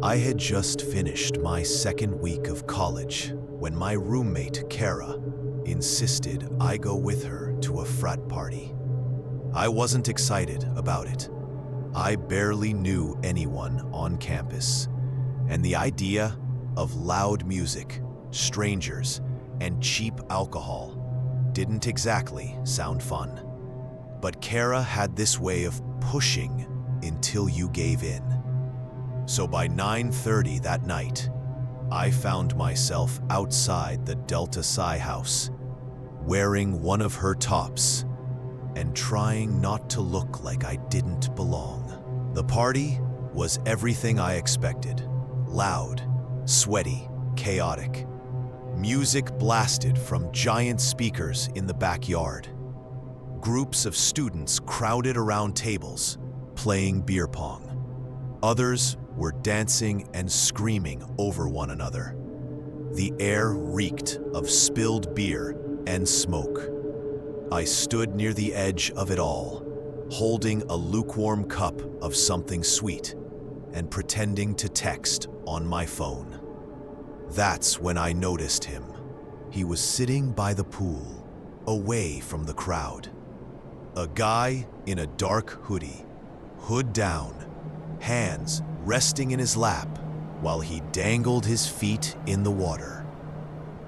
I had just finished my second week of college when my roommate, Kara, insisted I go with her to a frat party. I wasn't excited about it. I barely knew anyone on campus, and the idea of loud music, strangers, and cheap alcohol didn't exactly sound fun. But Kara had this way of pushing until you gave in. So by 9:30 that night, I found myself outside the Delta Psi house, wearing one of her tops and trying not to look like I didn't belong. The party was everything I expected. Loud, sweaty, chaotic. Music blasted from giant speakers in the backyard. Groups of students crowded around tables, playing beer pong. Others were dancing and screaming over one another. The air reeked of spilled beer and smoke. I stood near the edge of it all, holding a lukewarm cup of something sweet and pretending to text on my phone. That's when I noticed him. He was sitting by the pool, away from the crowd. A guy in a dark hoodie, hood down, hands resting in his lap while he dangled his feet in the water.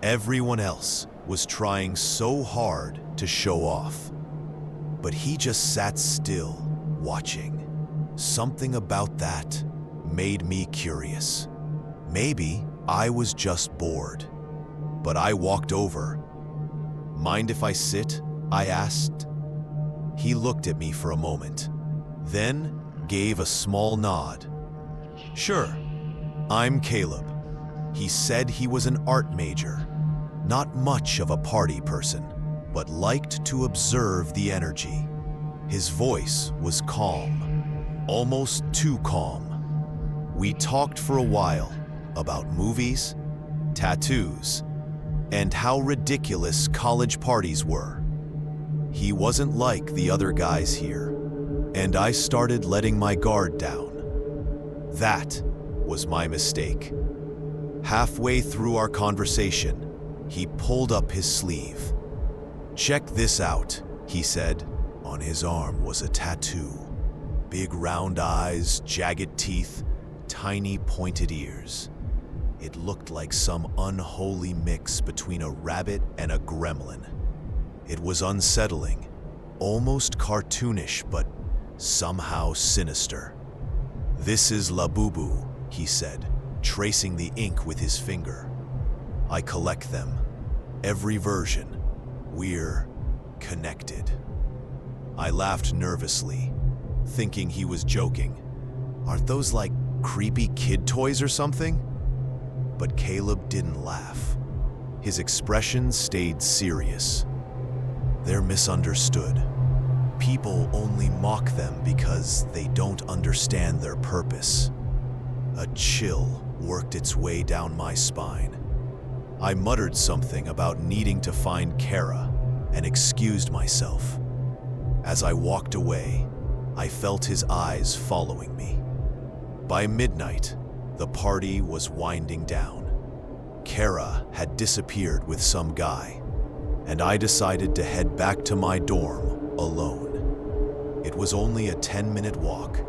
Everyone else was trying so hard to show off, but he just sat still, watching. Something about that made me curious. Maybe I was just bored, but I walked over. "Mind if I sit?" I asked. He looked at me for a moment, then gave a small nod. "Sure, I'm Caleb." He said he was an art major, not much of a party person, but liked to observe the energy. His voice was calm, almost too calm. We talked for a while about movies, tattoos, and how ridiculous college parties were. He wasn't like the other guys here, and I started letting my guard down. That was my mistake. Halfway through our conversation, he pulled up his sleeve. "Check this out," he said. On his arm was a tattoo. Big round eyes, jagged teeth, tiny pointed ears. It looked like some unholy mix between a rabbit and a gremlin. It was unsettling, almost cartoonish, but somehow sinister. "This is Labubu," he said, tracing the ink with his finger. "I collect them. Every version. We're connected." I laughed nervously, thinking he was joking. "Aren't those like creepy kid toys or something?" But Caleb didn't laugh. His expression stayed serious. "They're misunderstood. People only mock them because they don't understand their purpose." A chill worked its way down my spine. I muttered something about needing to find Kara and excused myself. As I walked away, I felt his eyes following me. By midnight, the party was winding down. Kara had disappeared with some guy, and I decided to head back to my dorm alone. It was only a 10-minute walk.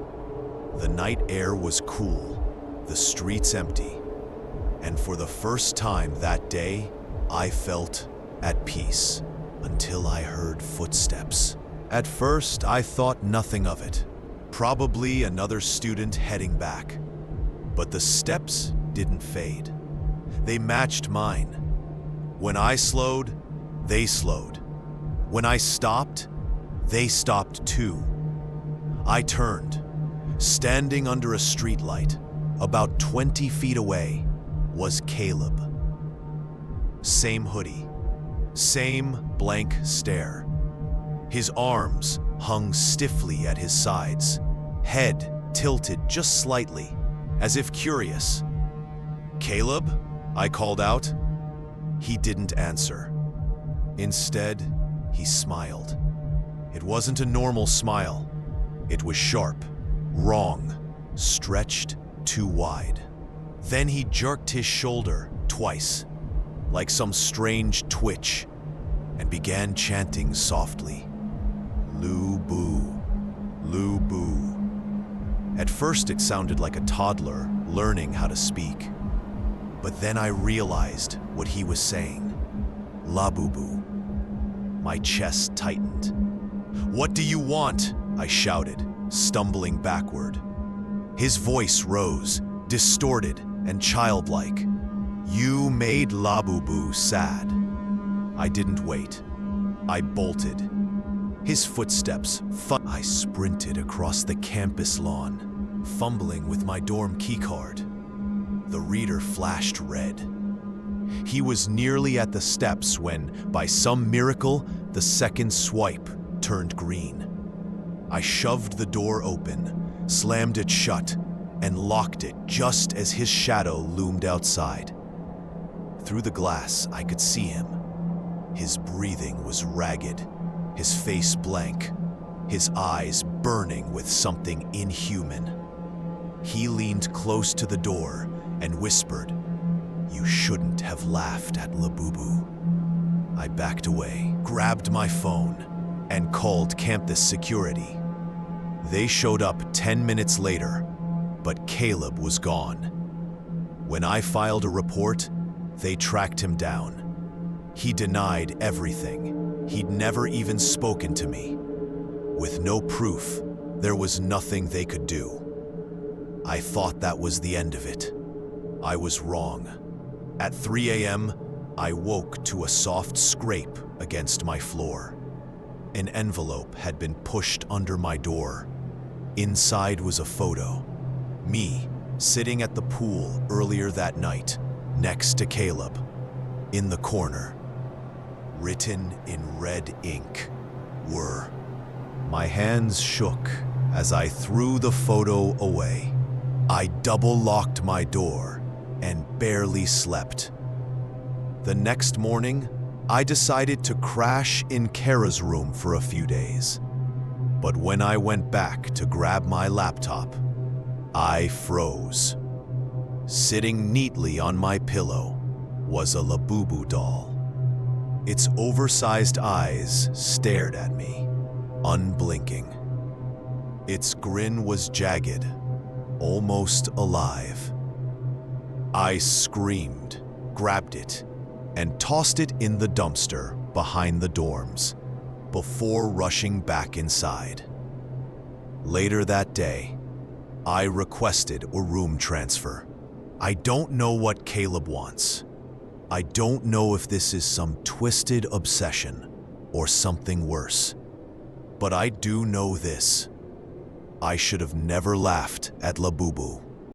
The night air was cool, the streets empty, and for the first time that day, I felt at peace until I heard footsteps. At first, I thought nothing of it. Probably another student heading back. But the steps didn't fade. They matched mine. When I slowed, they slowed. When I stopped, they stopped too. I turned. Standing under a streetlight, about 20 feet away, was Caleb. Same hoodie, same blank stare. His arms hung stiffly at his sides, head tilted just slightly, as if curious. "Caleb?" I called out. He didn't answer. Instead, he smiled. It wasn't a normal smile. It was sharp, wrong, stretched too wide. Then he jerked his shoulder twice, like some strange twitch, and began chanting softly, "Lubu, Lubu." At first it sounded like a toddler learning how to speak. But then I realized what he was saying. Labubu. My chest tightened. "What do you want?" I shouted, stumbling backward. His voice rose, distorted and childlike. "You made Labubu sad." I didn't wait. I bolted. His footsteps I sprinted across the campus lawn, fumbling with my dorm keycard. The reader flashed red. He was nearly at the steps when, by some miracle, the second swipe turned green. I shoved the door open, slammed it shut, and locked it just as his shadow loomed outside. Through the glass, I could see him. His breathing was ragged, his face blank, his eyes burning with something inhuman. He leaned close to the door and whispered, "You shouldn't have laughed at Labubu." I backed away, grabbed my phone, and called campus security. They showed up 10 minutes later, but Caleb was gone. When I filed a report, they tracked him down. He denied everything. He'd never even spoken to me. With no proof, there was nothing they could do. I thought that was the end of it. I was wrong. At 3 a.m., I woke to a soft scrape against my floor. An envelope had been pushed under my door. Inside was a photo. Me, sitting at the pool earlier that night, next to Caleb. In the corner, written in red ink, were... My hands shook as I threw the photo away. I double-locked my door and barely slept. The next morning, I decided to crash in Kara's room for a few days. But when I went back to grab my laptop, I froze. Sitting neatly on my pillow was a Labubu doll. Its oversized eyes stared at me, unblinking. Its grin was jagged, almost alive. I screamed, grabbed it, and tossed it in the dumpster behind the dorms before rushing back inside. Later that day, I requested a room transfer. I don't know what Caleb wants. I don't know if this is some twisted obsession or something worse. But I do know this. I should have never laughed at Labubu.